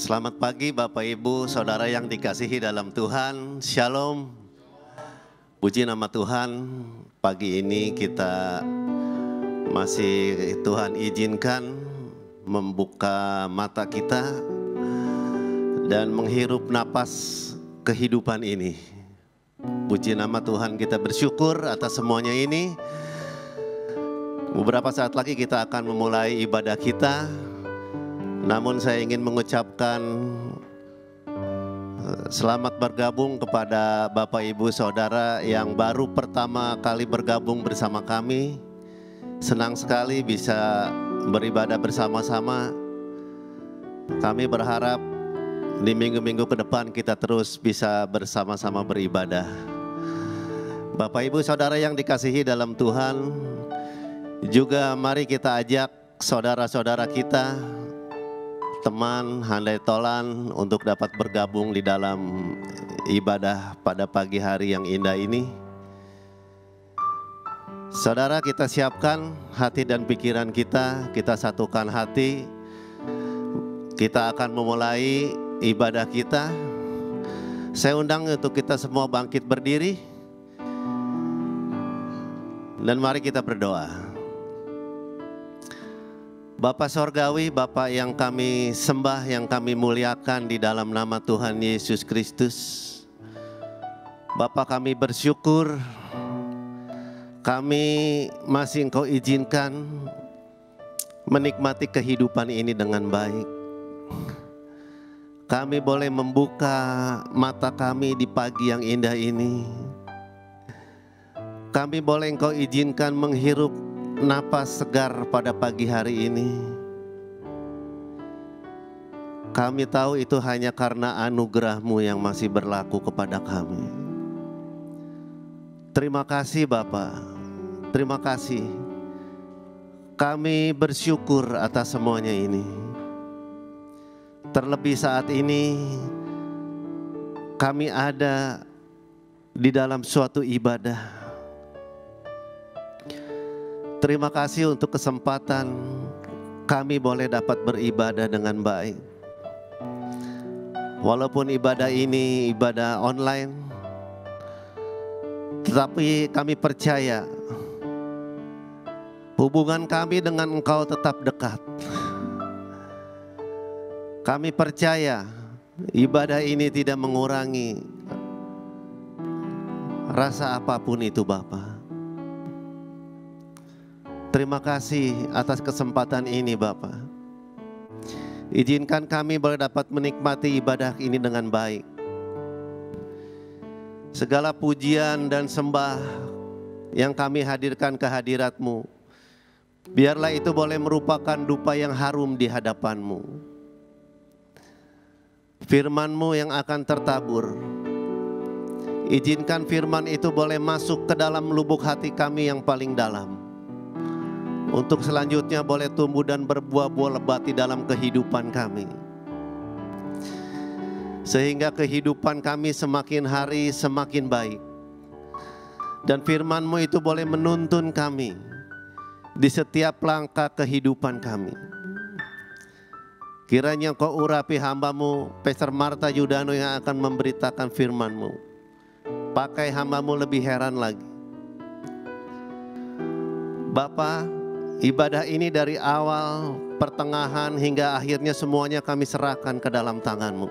Selamat pagi Bapak Ibu, Saudara yang dikasihi dalam Tuhan. Shalom. Puji nama Tuhan. Pagi ini kita masih Tuhan izinkan membuka mata kita dan menghirup napas kehidupan ini. Puji nama Tuhan, kita bersyukur atas semuanya ini. Beberapa saat lagi kita akan memulai ibadah kita. Namun saya ingin mengucapkan selamat bergabung kepada Bapak Ibu Saudara yang baru pertama kali bergabung bersama kami. Senang sekali bisa beribadah bersama-sama. Kami berharap di minggu-minggu ke depan kita terus bisa bersama-sama beribadah. Bapak Ibu Saudara yang dikasihi dalam Tuhan, juga mari kita ajak saudara-saudara kita, teman, handai tolan untuk dapat bergabung di dalam ibadah pada pagi hari yang indah ini. Saudara, kita siapkan hati dan pikiran kita satukan hati. Kita akan memulai ibadah kita. Saya undang untuk kita semua bangkit berdiri. Dan mari kita berdoa. Bapa Sorgawi, Bapa yang kami sembah, yang kami muliakan di dalam nama Tuhan Yesus Kristus. Bapa, kami bersyukur, kami masih Engkau izinkan menikmati kehidupan ini dengan baik. Kami boleh membuka mata kami di pagi yang indah ini. Kami boleh Engkau izinkan menghirup napas segar pada pagi hari ini. Kami tahu itu hanya karena anugerah-Mu yang masih berlaku kepada kami. Terima kasih Bapa, terima kasih. Kami bersyukur atas semuanya ini. Terlebih saat ini kami ada di dalam suatu ibadah. Terima kasih untuk kesempatan kami boleh dapat beribadah dengan baik. Walaupun ibadah ini ibadah online, tetapi kami percaya hubungan kami dengan Engkau tetap dekat. Kami percaya ibadah ini tidak mengurangi rasa apapun itu Bapa. Terima kasih atas kesempatan ini Bapa. Izinkan kami boleh dapat menikmati ibadah ini dengan baik. Segala pujian dan sembah yang kami hadirkan ke hadirat-Mu, biarlah itu boleh merupakan dupa yang harum di hadapan-Mu. Firman-Mu yang akan tertabur, izinkan firman itu boleh masuk ke dalam lubuk hati kami yang paling dalam. Untuk selanjutnya boleh tumbuh dan berbuah-buah lebat di dalam kehidupan kami. Sehingga kehidupan kami semakin hari semakin baik. Dan firman-Mu itu boleh menuntun kami di setiap langkah kehidupan kami. Kiranya Engkau urapi hamba-Mu, Pastor Marta Yudano yang akan memberitakan firman-Mu. Pakai hamba-Mu lebih heran lagi. Bapa, ibadah ini dari awal, pertengahan hingga akhirnya semuanya kami serahkan ke dalam tangan-Mu.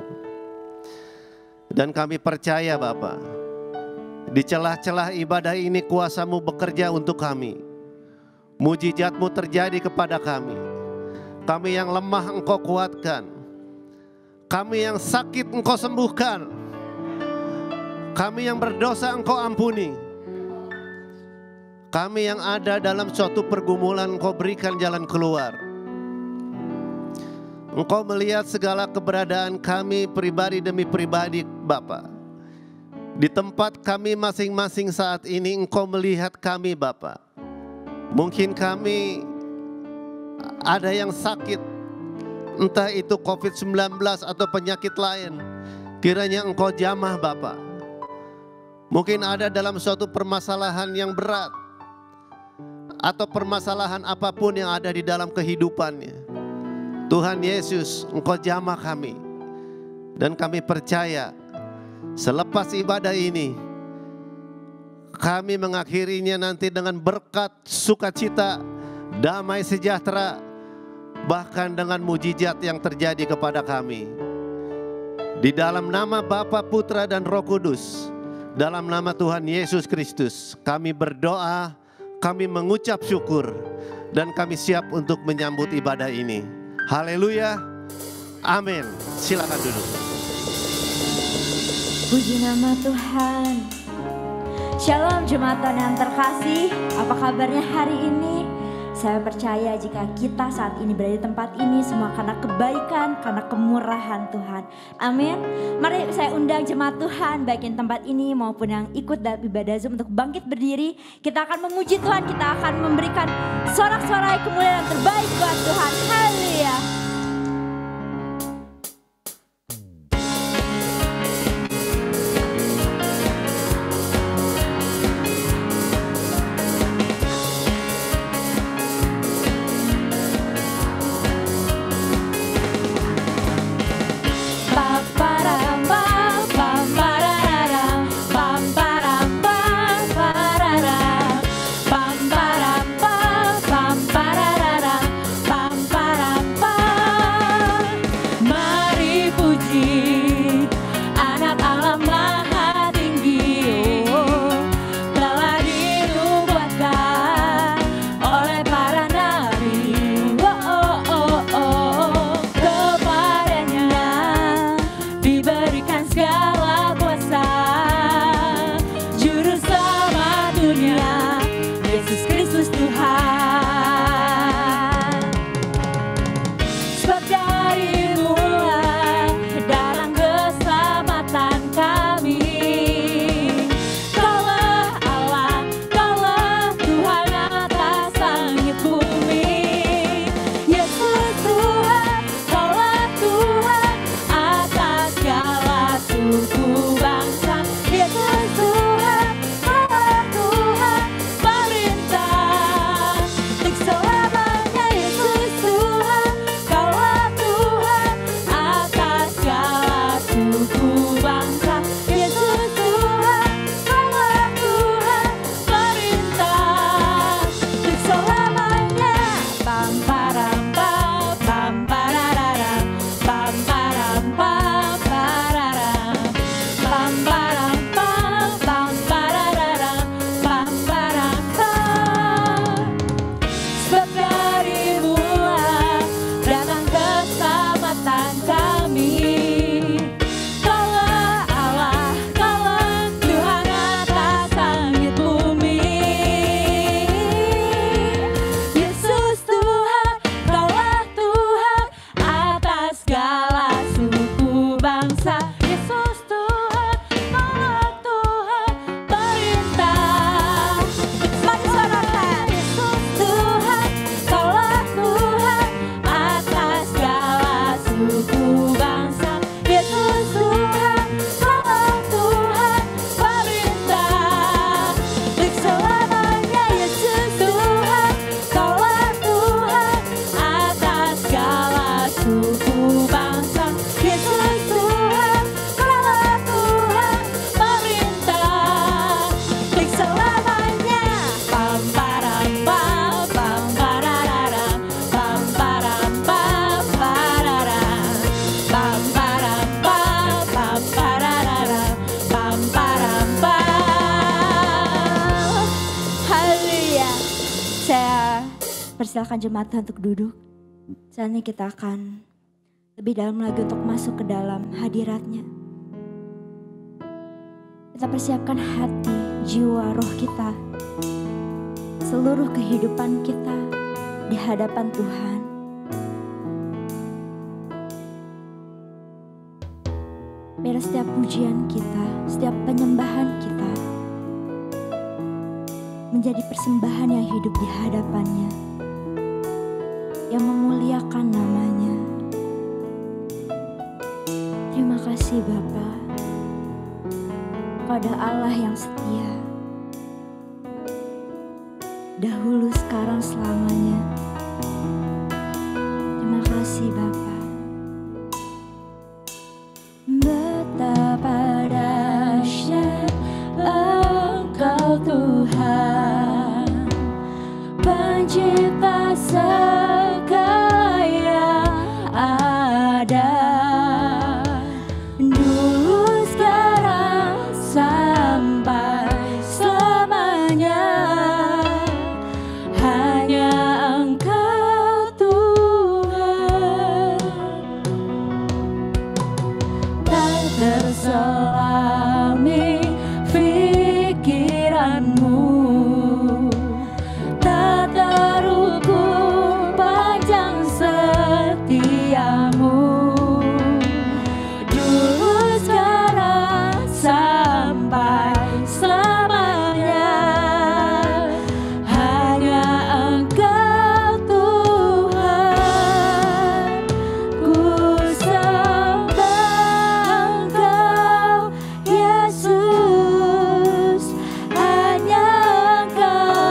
Dan kami percaya Bapa, di celah-celah ibadah ini kuasa-Mu bekerja untuk kami. Mujizat-Mu terjadi kepada kami. Kami yang lemah Engkau kuatkan. Kami yang sakit Engkau sembuhkan. Kami yang berdosa Engkau ampuni. Kami yang ada dalam suatu pergumulan Engkau berikan jalan keluar. Engkau melihat segala keberadaan kami pribadi demi pribadi Bapa. Di tempat kami masing-masing saat ini Engkau melihat kami Bapa. Mungkin kami ada yang sakit, entah itu COVID-19 atau penyakit lain. Kiranya Engkau jamah Bapa. Mungkin ada dalam suatu permasalahan yang berat, atau permasalahan apapun yang ada di dalam kehidupannya. Tuhan Yesus, Engkau jamah kami. Dan kami percaya selepas ibadah ini, kami mengakhirinya nanti dengan berkat, sukacita, damai sejahtera, bahkan dengan mujizat yang terjadi kepada kami. Di dalam nama Bapa, Putra, dan Roh Kudus, dalam nama Tuhan Yesus Kristus, kami berdoa, kami mengucap syukur, dan kami siap untuk menyambut ibadah ini. Haleluya, amin. Silakan duduk. Puji nama Tuhan. Shalom jemaat Tuhan yang terkasih, apa kabarnya hari ini? Saya percaya jika kita saat ini berada di tempat ini semua karena kebaikan, karena kemurahan Tuhan. Amin. Mari saya undang jemaat Tuhan baik yang tempat ini maupun yang ikut dalam ibadah Zoom untuk bangkit berdiri. Kita akan memuji Tuhan, kita akan memberikan sorak-sorai kemuliaan yang terbaik buat Tuhan. Haleluya. Persilakan jemaat Tuhan untuk duduk. Saat ini kita akan lebih dalam lagi untuk masuk ke dalam hadirat-Nya. Kita persiapkan hati, jiwa, roh kita, seluruh kehidupan kita di hadapan Tuhan. Biar setiap pujian kita, setiap penyembahan kita menjadi persembahan yang hidup di hadapan-Nya, yang memuliakan nama-Nya. Terima kasih Bapa, pada Allah yang setia, dahulu, sekarang, selamanya. Terima kasih Bapa. Tuhan, pencipta segala yang ada, dulu, sekarang, sampai selamanya. Hanya Engkau Tuhan, tak terselami pikiranmu, tak terukur panjang setiamu, dulu, sekarang, sampai selamanya. Hanya Engkau Tuhan, ku sembah Engkau Yesus. Hanya Engkau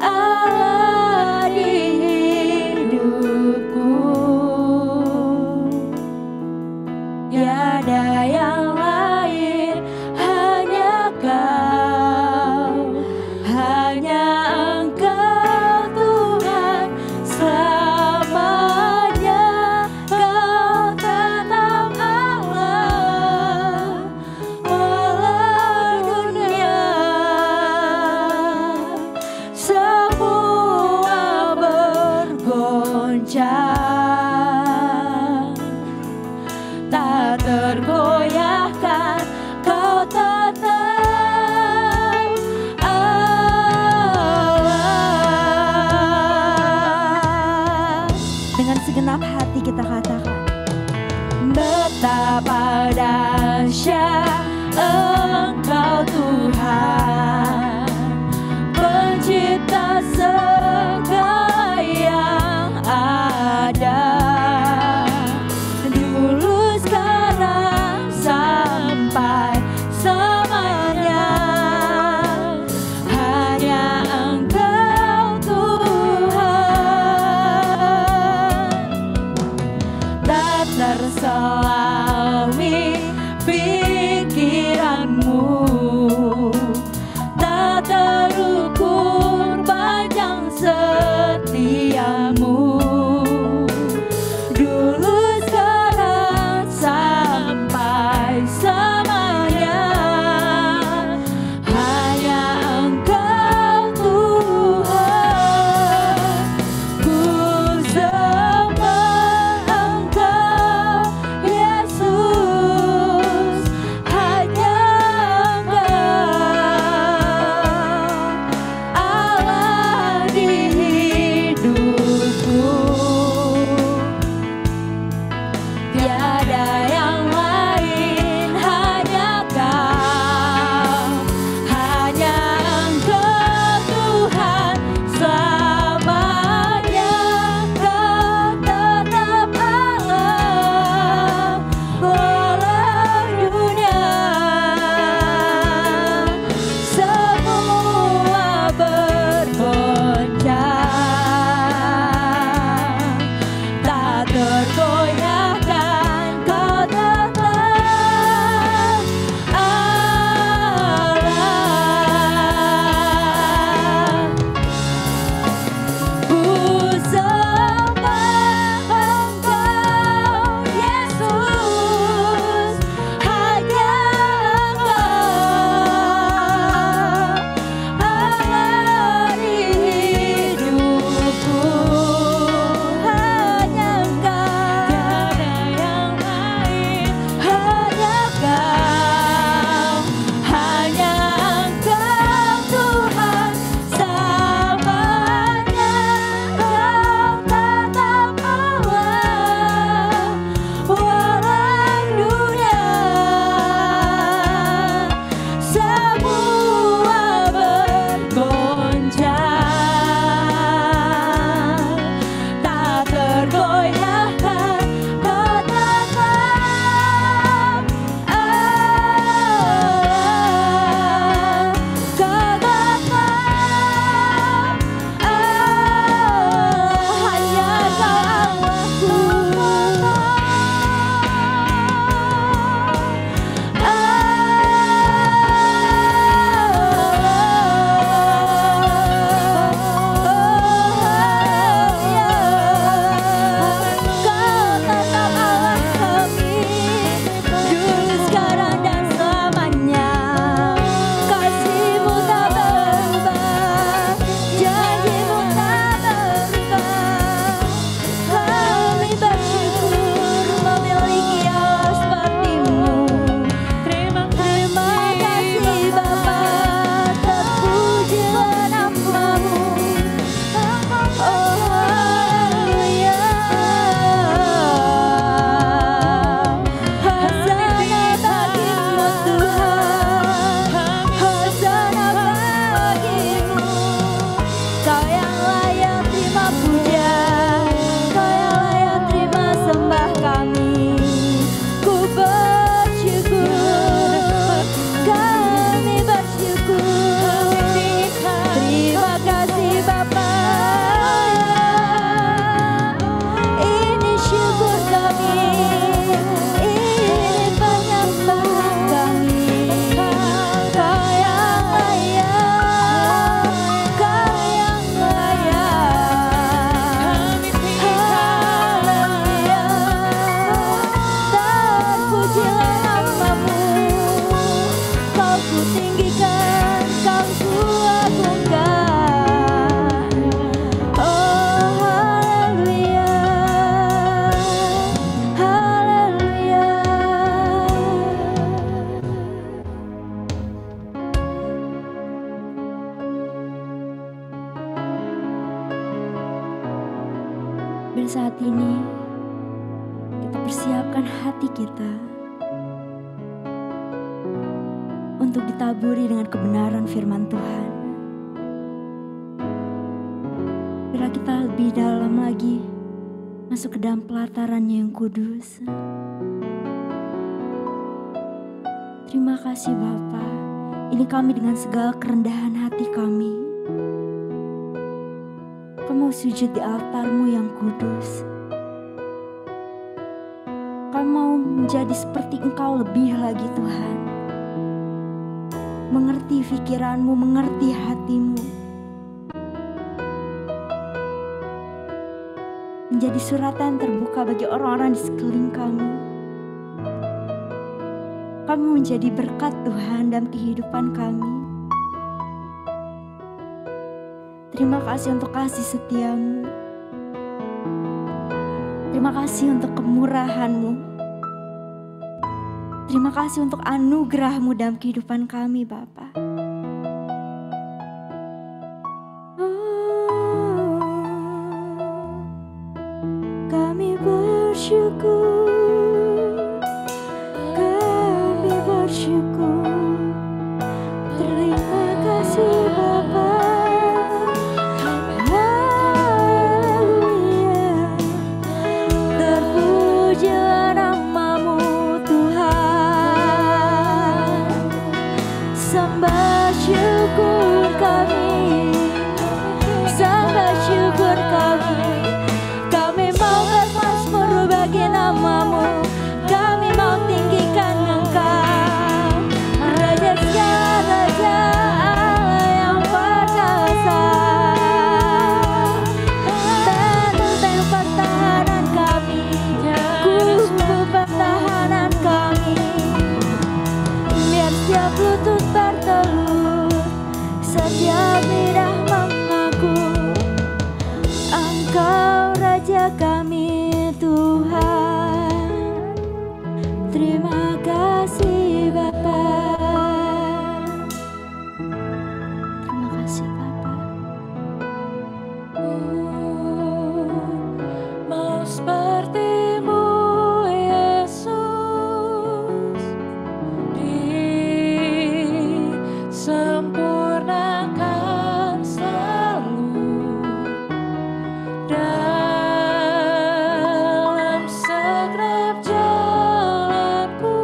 Allah di hidupku, tiada yang lain, hanya Kau, hanya Engkau Tuhan selamanya. Kau tetap Allah, walau dunia semua bergoncang, tak tergoyahkan, Kau tetap Allah. Dengan segenap hati kita katakan, betapa dahsyat Engkau Tuhan, pencipta segala yang ada, dulu, sekarang, sampai selamanya. Hanya Engkau Tuhan, tak terselami pikiranmu, saat ini kita persiapkan hati kita untuk ditaburi dengan kebenaran firman Tuhan. Biar kita lebih dalam lagi masuk ke dalam pelatarannya yang kudus. Terima kasih Bapa. Ini kami dengan segala kerendahan hati kami. Kami mau sujud di altar-Mu yang kudus. Kami mau menjadi seperti Engkau lebih lagi Tuhan. Mengerti pikiran-Mu, mengerti hati-Mu. Menjadi suratan terbuka bagi orang-orang di sekeliling kami. Kami menjadi berkat Tuhan dalam kehidupan kami. Terima kasih untuk kasih setia-Mu. Terima kasih untuk kemurahan-Mu. Terima kasih untuk anugerah-Mu dalam kehidupan kami, Bapa. Kami bersyukur, kami bersyukur. Terima kasih Bapa. Haleluya. Terpujilah nama-Mu Tuhan. Sembah syukur kami, sembah syukur kami. Kami mau bermazmur bagi nama-Mu, kami mau tinggikan Engkau, Raja Raja Allah yang perkasa. Benteng pertahanan kami, kubu pertahanan kami. Biar setiap lutut bertelur, setiap lidah mengaku Engkau Raja kami Tuhan. Terima kasih Bapa. Terima kasih Bapa. Mau seperti-Mu Yesus, disempurnakan selalu dalam segenap jalanku.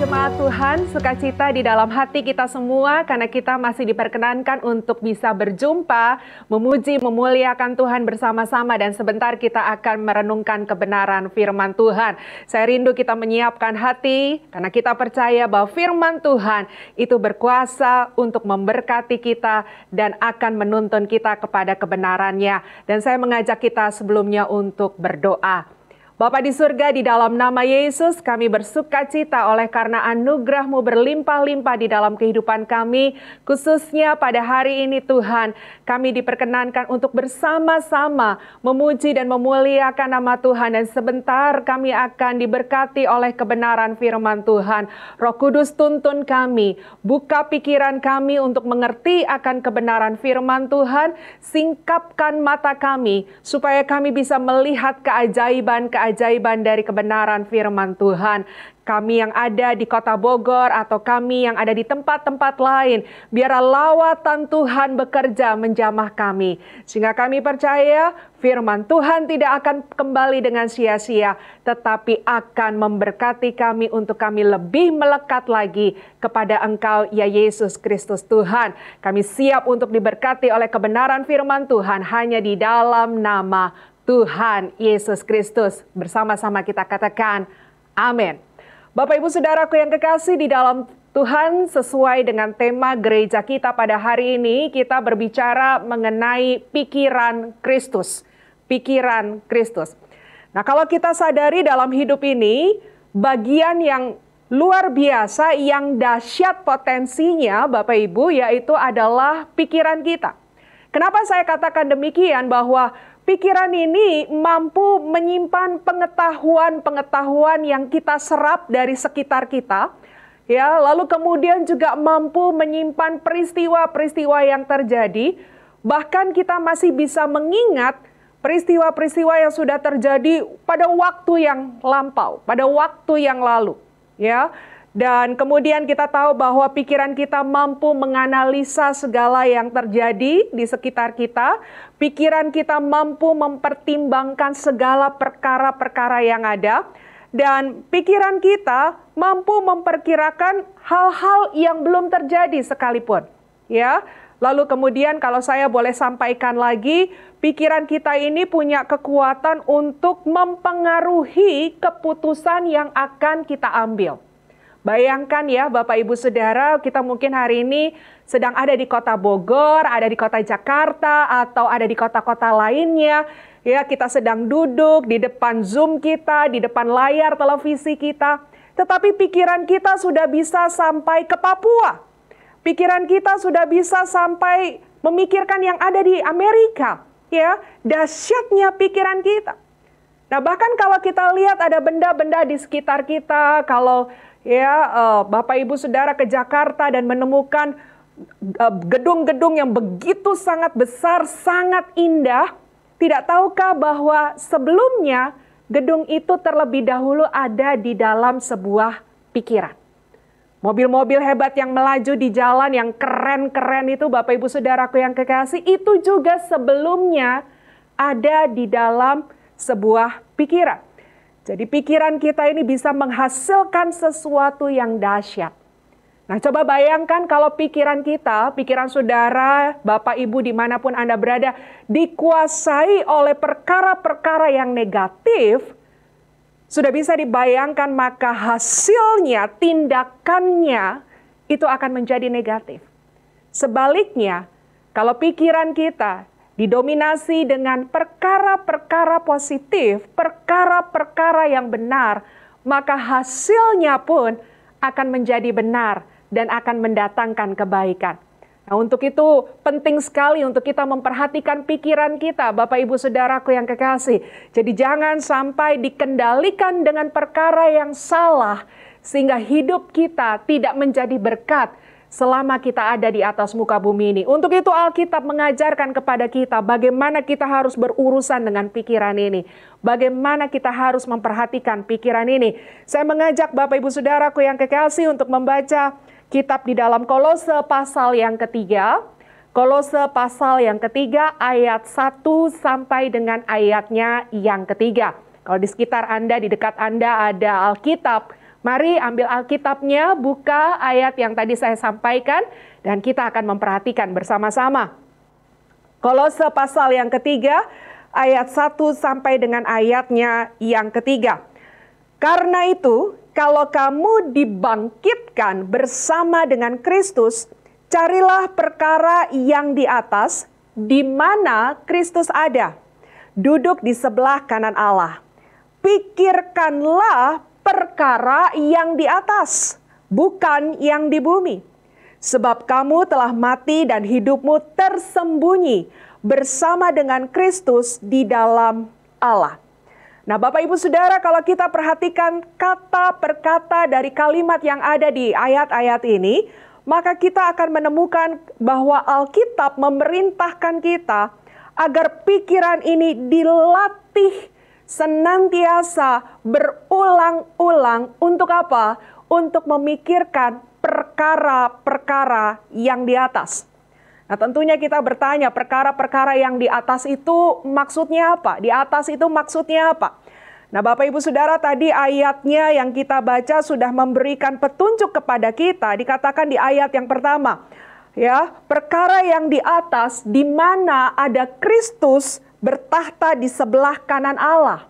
jemaat Tuhan, sukacita di dalam hati kita semua karena kita masih diperkenankan untuk bisa berjumpa, memuji, memuliakan Tuhan bersama-sama, dan sebentar kita akan merenungkan kebenaran firman Tuhan. Saya rindu kita menyiapkan hati karena kita percaya bahwa firman Tuhan itu berkuasa untuk memberkati kita dan akan menuntun kita kepada kebenarannya. Dan saya mengajak kita sebelumnya untuk berdoa. Bapa di surga, di dalam nama Yesus kami bersukacita oleh karena anugerah-Mu berlimpah-limpah di dalam kehidupan kami. Khususnya pada hari ini Tuhan, kami diperkenankan untuk bersama-sama memuji dan memuliakan nama Tuhan. Dan sebentar kami akan diberkati oleh kebenaran firman Tuhan. Roh Kudus tuntun kami, buka pikiran kami untuk mengerti akan kebenaran firman Tuhan. Singkapkan mata kami supaya kami bisa melihat keajaiban dari kebenaran firman Tuhan. Kami yang ada di kota Bogor atau kami yang ada di tempat-tempat lain, biarlah lawatan Tuhan bekerja menjamah kami. Sehingga kami percaya firman Tuhan tidak akan kembali dengan sia-sia, tetapi akan memberkati kami untuk kami lebih melekat lagi kepada Engkau, ya Yesus Kristus Tuhan. Kami siap untuk diberkati oleh kebenaran firman Tuhan hanya di dalam nama Tuhan Yesus Kristus. Bersama-sama kita katakan amin. Bapak Ibu Saudaraku yang kekasih di dalam Tuhan, sesuai dengan tema gereja kita pada hari ini, kita berbicara mengenai pikiran Kristus. Pikiran Kristus. Nah, kalau kita sadari dalam hidup ini, bagian yang luar biasa, yang dahsyat potensinya Bapak Ibu, yaitu adalah pikiran kita. Kenapa saya katakan demikian? Bahwa pikiran ini mampu menyimpan pengetahuan-pengetahuan yang kita serap dari sekitar kita, ya. Lalu kemudian juga mampu menyimpan peristiwa-peristiwa yang terjadi. Bahkan kita masih bisa mengingat peristiwa-peristiwa yang sudah terjadi pada waktu yang lampau, pada waktu yang lalu, ya. Dan kemudian kita tahu bahwa pikiran kita mampu menganalisa segala yang terjadi di sekitar kita. Pikiran kita mampu mempertimbangkan segala perkara-perkara yang ada. Dan pikiran kita mampu memperkirakan hal-hal yang belum terjadi sekalipun. Ya. Lalu kemudian kalau saya boleh sampaikan lagi, pikiran kita ini punya kekuatan untuk mempengaruhi keputusan yang akan kita ambil. Bayangkan ya Bapak Ibu Saudara, kita mungkin hari ini sedang ada di kota Bogor, ada di kota Jakarta, atau ada di kota-kota lainnya. Ya, kita sedang duduk di depan Zoom kita, di depan layar televisi kita. Tetapi pikiran kita sudah bisa sampai ke Papua. Pikiran kita sudah bisa sampai memikirkan yang ada di Amerika. Ya, dahsyatnya pikiran kita. Nah, bahkan kalau kita lihat ada benda-benda di sekitar kita, kalau Bapak Ibu Saudara ke Jakarta dan menemukan gedung-gedung yang begitu sangat besar, sangat indah, tidak tahukah bahwa sebelumnya gedung itu terlebih dahulu ada di dalam sebuah pikiran. Mobil-mobil hebat yang melaju di jalan yang keren-keren itu, Bapak Ibu Saudaraku yang kekasih, itu juga sebelumnya ada di dalam sebuah pikiran. Jadi pikiran kita ini bisa menghasilkan sesuatu yang dahsyat. Nah, coba bayangkan kalau pikiran kita, pikiran saudara, Bapak Ibu dimanapun Anda berada, dikuasai oleh perkara-perkara yang negatif, sudah bisa dibayangkan maka hasilnya, tindakannya itu akan menjadi negatif. Sebaliknya, kalau pikiran kita didominasi dengan perkara-perkara positif, perkara-perkara yang benar, maka hasilnya pun akan menjadi benar dan akan mendatangkan kebaikan. Nah, untuk itu penting sekali untuk kita memperhatikan pikiran kita, Bapak Ibu Saudaraku yang kekasih. Jadi jangan sampai dikendalikan dengan perkara yang salah, sehingga hidup kita tidak menjadi berkat selama kita ada di atas muka bumi ini. Untuk itu Alkitab mengajarkan kepada kita bagaimana kita harus berurusan dengan pikiran ini. Bagaimana kita harus memperhatikan pikiran ini. Saya mengajak Bapak Ibu Saudaraku yang kekasih untuk membaca kitab di dalam Kolose pasal yang ketiga. Kolose pasal yang ketiga ayat 1 sampai dengan ayatnya yang ketiga. Kalau di sekitar Anda, di dekat Anda ada Alkitab, Mari ambil Alkitabnya, buka ayat yang tadi saya sampaikan, dan kita akan memperhatikan bersama-sama. Kolose pasal yang ketiga, ayat 1 sampai dengan ayatnya yang ketiga. Karena itu, kalau kamu dibangkitkan bersama dengan Kristus, carilah perkara yang di atas, di mana Kristus ada, duduk di sebelah kanan Allah. Pikirkanlah perkara yang di atas, bukan yang di bumi. Sebab kamu telah mati dan hidupmu tersembunyi bersama dengan Kristus di dalam Allah. Nah, Bapak Ibu Saudara, kalau kita perhatikan kata per kata dari kalimat yang ada di ayat-ayat ini, maka kita akan menemukan bahwa Alkitab memerintahkan kita agar pikiran ini dilatih senantiasa berulang-ulang. Untuk apa? Untuk memikirkan perkara-perkara yang di atas. Nah, tentunya kita bertanya, perkara-perkara yang di atas itu maksudnya apa? Di atas itu maksudnya apa? Nah, Bapak Ibu Saudara, tadi ayatnya yang kita baca sudah memberikan petunjuk kepada kita. Dikatakan di ayat yang pertama, ya, perkara yang di atas di mana ada Kristus bertahta di sebelah kanan Allah.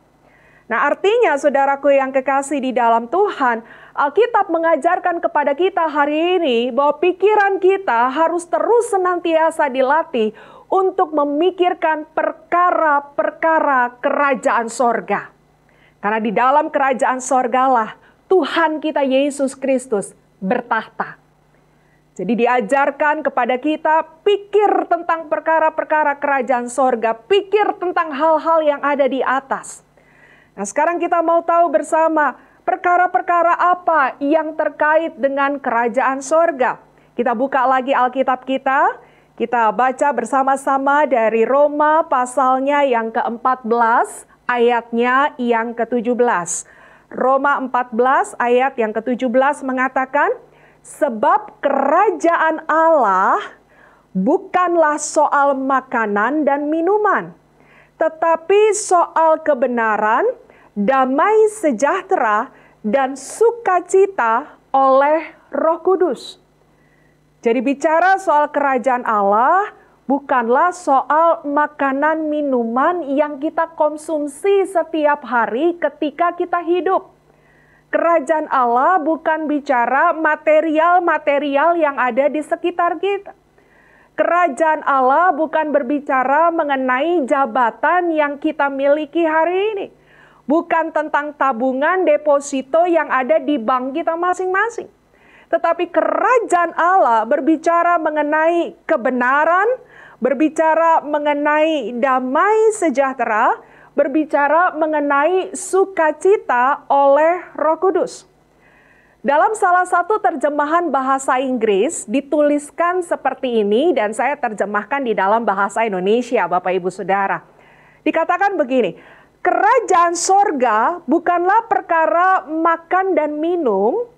Nah, artinya saudaraku yang kekasih di dalam Tuhan, Alkitab mengajarkan kepada kita hari ini bahwa pikiran kita harus terus senantiasa dilatih untuk memikirkan perkara-perkara kerajaan sorga. Karena di dalam kerajaan sorgalah Tuhan kita Yesus Kristus bertahta. Jadi diajarkan kepada kita pikir tentang perkara-perkara kerajaan sorga, pikir tentang hal-hal yang ada di atas. Nah, sekarang kita mau tahu bersama perkara-perkara apa yang terkait dengan kerajaan sorga. Kita buka lagi Alkitab kita baca bersama-sama dari Roma pasalnya yang ke-14, ayatnya yang ke-17. Roma 14 ayat yang ke-17 mengatakan, sebab kerajaan Allah bukanlah soal makanan dan minuman, tetapi soal kebenaran, damai sejahtera, dan sukacita oleh Roh Kudus. Jadi bicara soal kerajaan Allah bukanlah soal makanan minuman yang kita konsumsi setiap hari ketika kita hidup. Kerajaan Allah bukan bicara material-material yang ada di sekitar kita. Kerajaan Allah bukan berbicara mengenai jabatan yang kita miliki hari ini. Bukan tentang tabungan deposito yang ada di bank kita masing-masing. Tetapi kerajaan Allah berbicara mengenai kebenaran, berbicara mengenai damai sejahtera, berbicara mengenai sukacita oleh Roh Kudus. Dalam salah satu terjemahan bahasa Inggris dituliskan seperti ini dan saya terjemahkan di dalam bahasa Indonesia, Bapak Ibu Saudara. Dikatakan begini, kerajaan sorga bukanlah perkara makan dan minum,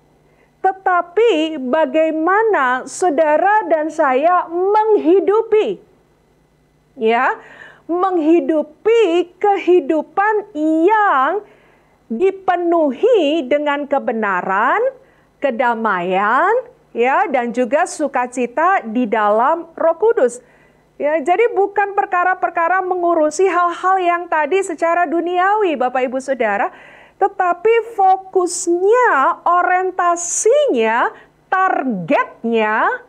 tetapi bagaimana saudara dan saya menghidupi, ya, menghidupi kehidupan yang dipenuhi dengan kebenaran, kedamaian, ya, dan juga sukacita di dalam Roh Kudus. Ya, jadi bukan perkara-perkara mengurusi hal-hal yang tadi secara duniawi, Bapak Ibu Saudara, tetapi fokusnya, orientasinya, targetnya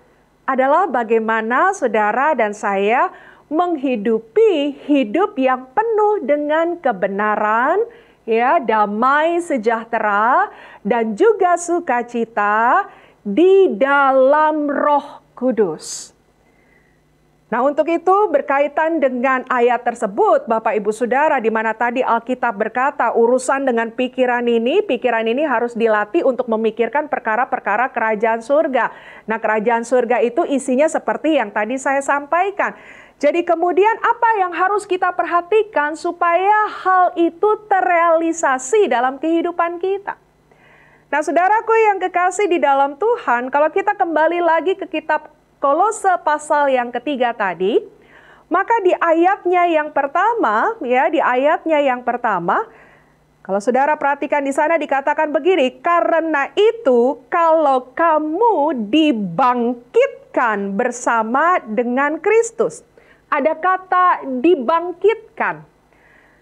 adalah bagaimana saudara dan saya menghidupi hidup yang penuh dengan kebenaran, ya, damai sejahtera, dan juga sukacita di dalam Roh Kudus. Nah, untuk itu berkaitan dengan ayat tersebut, Bapak Ibu Saudara, di mana tadi Alkitab berkata urusan dengan pikiran ini harus dilatih untuk memikirkan perkara-perkara kerajaan surga. Nah, kerajaan surga itu isinya seperti yang tadi saya sampaikan. Jadi kemudian apa yang harus kita perhatikan supaya hal itu terrealisasi dalam kehidupan kita? Nah, saudaraku yang kekasih di dalam Tuhan, kalau kita kembali lagi ke kitab Kolose pasal yang ketiga tadi, maka di ayatnya yang pertama, ya, di ayatnya yang pertama, Kalau saudara perhatikan di sana dikatakan begini, karena itu kalau kamu dibangkitkan bersama dengan Kristus. Ada kata dibangkitkan.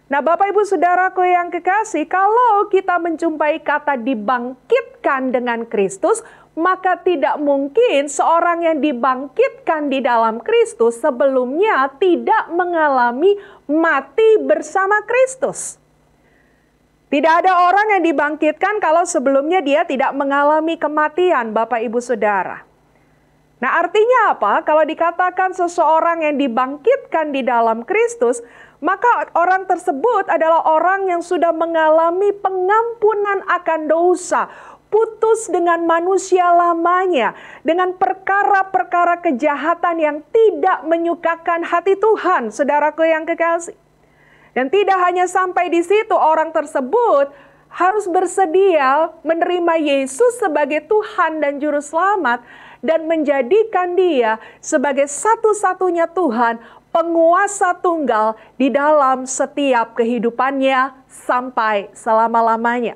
Nah, Bapak Ibu Saudaraku yang kekasih, kalau kita menjumpai kata dibangkitkan dengan Kristus, maka tidak mungkin seorang yang dibangkitkan di dalam Kristus sebelumnya tidak mengalami mati bersama Kristus. Tidak ada orang yang dibangkitkan kalau sebelumnya dia tidak mengalami kematian, Bapak Ibu Saudara. Nah, artinya apa? Kalau dikatakan seseorang yang dibangkitkan di dalam Kristus, maka orang tersebut adalah orang yang sudah mengalami pengampunan akan dosa, putus dengan manusia lamanya, dengan perkara-perkara kejahatan yang tidak menyukakan hati Tuhan, saudaraku yang kekasih. Dan tidak hanya sampai di situ, orang tersebut harus bersedia menerima Yesus sebagai Tuhan dan Juru Selamat dan menjadikan Dia sebagai satu-satunya Tuhan, penguasa tunggal di dalam setiap kehidupannya sampai selama-lamanya.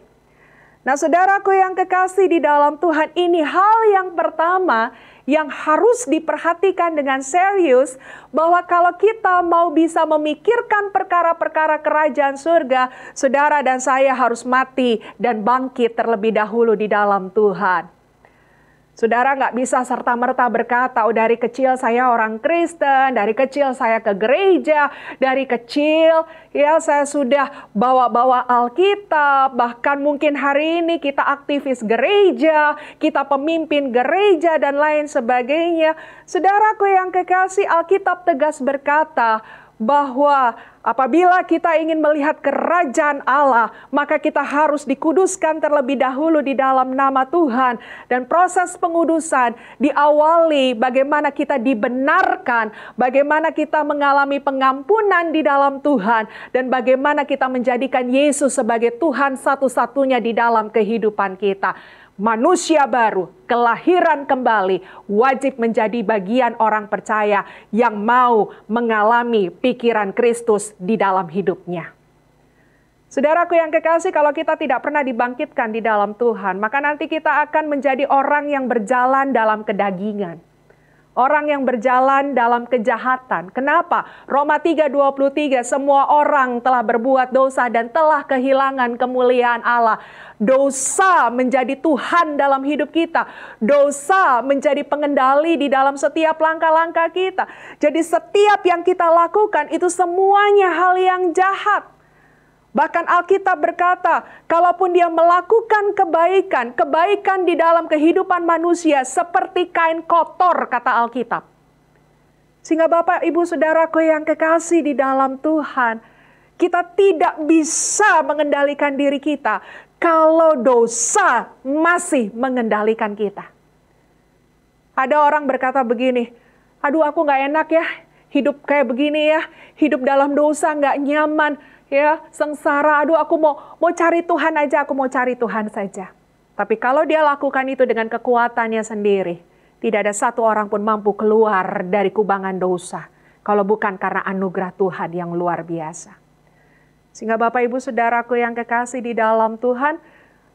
Nah, saudaraku yang kekasih di dalam Tuhan, ini hal yang pertama yang harus diperhatikan dengan serius, bahwa kalau kita mau bisa memikirkan perkara-perkara kerajaan surga, saudara dan saya harus mati dan bangkit terlebih dahulu di dalam Tuhan. Saudara nggak bisa serta-merta berkata, oh dari kecil saya orang Kristen, dari kecil saya ke gereja, dari kecil ya saya sudah bawa-bawa Alkitab, bahkan mungkin hari ini kita aktivis gereja, kita pemimpin gereja dan lain sebagainya. Saudaraku yang kekasih, Alkitab tegas berkata bahwa apabila kita ingin melihat kerajaan Allah, maka kita harus dikuduskan terlebih dahulu di dalam nama Tuhan. Dan proses pengudusan diawali bagaimana kita dibenarkan, bagaimana kita mengalami pengampunan di dalam Tuhan, dan bagaimana kita menjadikan Yesus sebagai Tuhan satu-satunya di dalam kehidupan kita. Manusia baru, kelahiran kembali, wajib menjadi bagian orang percaya yang mau mengalami pikiran Kristus di dalam hidupnya. Saudaraku yang kekasih, kalau kita tidak pernah dibangkitkan di dalam Tuhan, maka nanti kita akan menjadi orang yang berjalan dalam kedagingan. Orang yang berjalan dalam kejahatan. Kenapa? Roma 3:23, semua orang telah berbuat dosa dan telah kehilangan kemuliaan Allah. Dosa menjadi Tuhan dalam hidup kita. Dosa menjadi pengendali di dalam setiap langkah-langkah kita. Jadi setiap yang kita lakukan itu semuanya hal yang jahat. Bahkan Alkitab berkata, kalaupun dia melakukan kebaikan, kebaikan di dalam kehidupan manusia seperti kain kotor, kata Alkitab. Sehingga Bapak, Ibu, Saudaraku yang kekasih di dalam Tuhan, kita tidak bisa mengendalikan diri kita kalau dosa masih mengendalikan kita. Ada orang berkata begini, aduh aku gak enak ya, hidup kayak begini ya, hidup dalam dosa gak nyaman. Ya, sengsara, aduh aku mau cari Tuhan aja, aku mau cari Tuhan saja. Tapi kalau dia lakukan itu dengan kekuatannya sendiri, tidak ada satu orang pun mampu keluar dari kubangan dosa, kalau bukan karena anugerah Tuhan yang luar biasa. Sehingga Bapak Ibu Saudaraku yang kekasih di dalam Tuhan,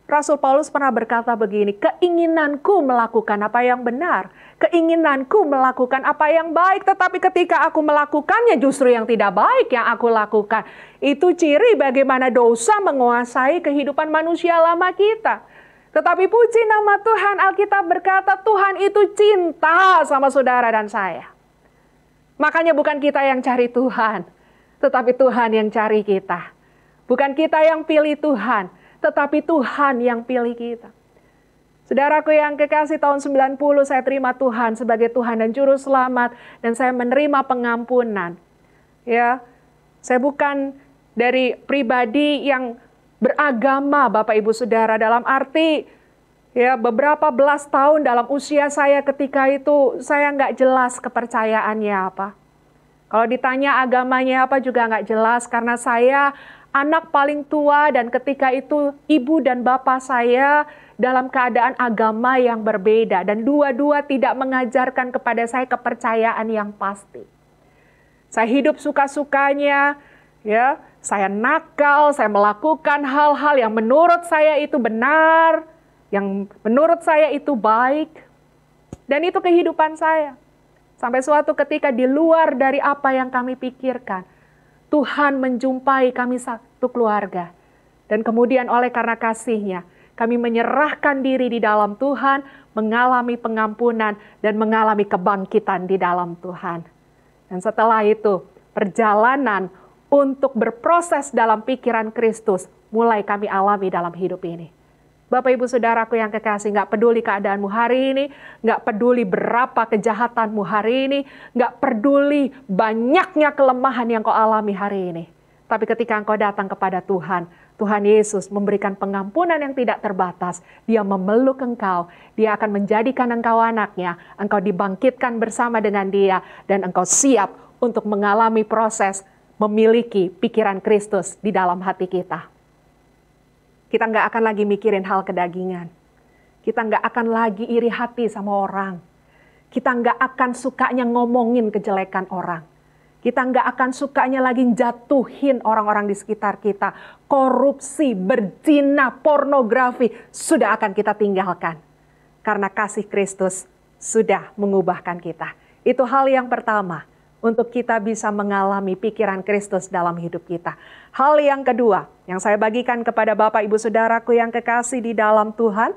Rasul Paulus pernah berkata begini, keinginanku melakukan apa yang benar, keinginanku melakukan apa yang baik, tetapi ketika aku melakukannya justru yang tidak baik yang aku lakukan. Itu ciri bagaimana dosa menguasai kehidupan manusia lama kita. Tetapi puji nama Tuhan, Alkitab berkata Tuhan itu cinta sama saudara dan saya. Makanya bukan kita yang cari Tuhan, tetapi Tuhan yang cari kita. Bukan kita yang pilih Tuhan, tetapi Tuhan yang pilih kita. Saudaraku yang kekasih, tahun 90 saya terima Tuhan sebagai Tuhan dan Juru Selamat, dan saya menerima pengampunan. Ya, saya bukan dari pribadi yang beragama, Bapak Ibu Saudara, dalam arti ya beberapa belas tahun dalam usia saya ketika itu saya nggak jelas kepercayaannya apa. Kalau ditanya agamanya apa juga nggak jelas, karena saya anak paling tua dan ketika itu ibu dan bapak saya dalam keadaan agama yang berbeda. Dan dua-dua tidak mengajarkan kepada saya kepercayaan yang pasti. Saya hidup suka-sukanya, ya. Saya nakal, saya melakukan hal-hal yang menurut saya itu benar, yang menurut saya itu baik. Dan itu kehidupan saya. Sampai suatu ketika di luar dari apa yang kami pikirkan, Tuhan menjumpai kami satu keluarga. Dan kemudian oleh karena kasih-Nya, kami menyerahkan diri di dalam Tuhan, mengalami pengampunan, dan mengalami kebangkitan di dalam Tuhan. Dan setelah itu, perjalanan untuk berproses dalam pikiran Kristus mulai kami alami dalam hidup ini. Bapak Ibu Saudaraku yang kekasih, nggak peduli keadaanmu hari ini, nggak peduli berapa kejahatanmu hari ini, nggak peduli banyaknya kelemahan yang kau alami hari ini. Tapi ketika engkau datang kepada Tuhan, Tuhan Yesus memberikan pengampunan yang tidak terbatas. Dia memeluk engkau, Dia akan menjadikan engkau anaknya, engkau dibangkitkan bersama dengan Dia, dan engkau siap untuk mengalami proses memiliki pikiran Kristus di dalam hati kita. Kita nggak akan lagi mikirin hal kedagingan. Kita nggak akan lagi iri hati sama orang. Kita nggak akan sukanya ngomongin kejelekan orang. Kita nggak akan sukanya lagi jatuhin orang-orang di sekitar kita. Korupsi, berzina, pornografi sudah akan kita tinggalkan. Karena kasih Kristus sudah mengubahkan kita. Itu hal yang pertama. Untuk kita bisa mengalami pikiran Kristus dalam hidup kita. Hal yang kedua, yang saya bagikan kepada Bapak Ibu Saudaraku yang kekasih di dalam Tuhan.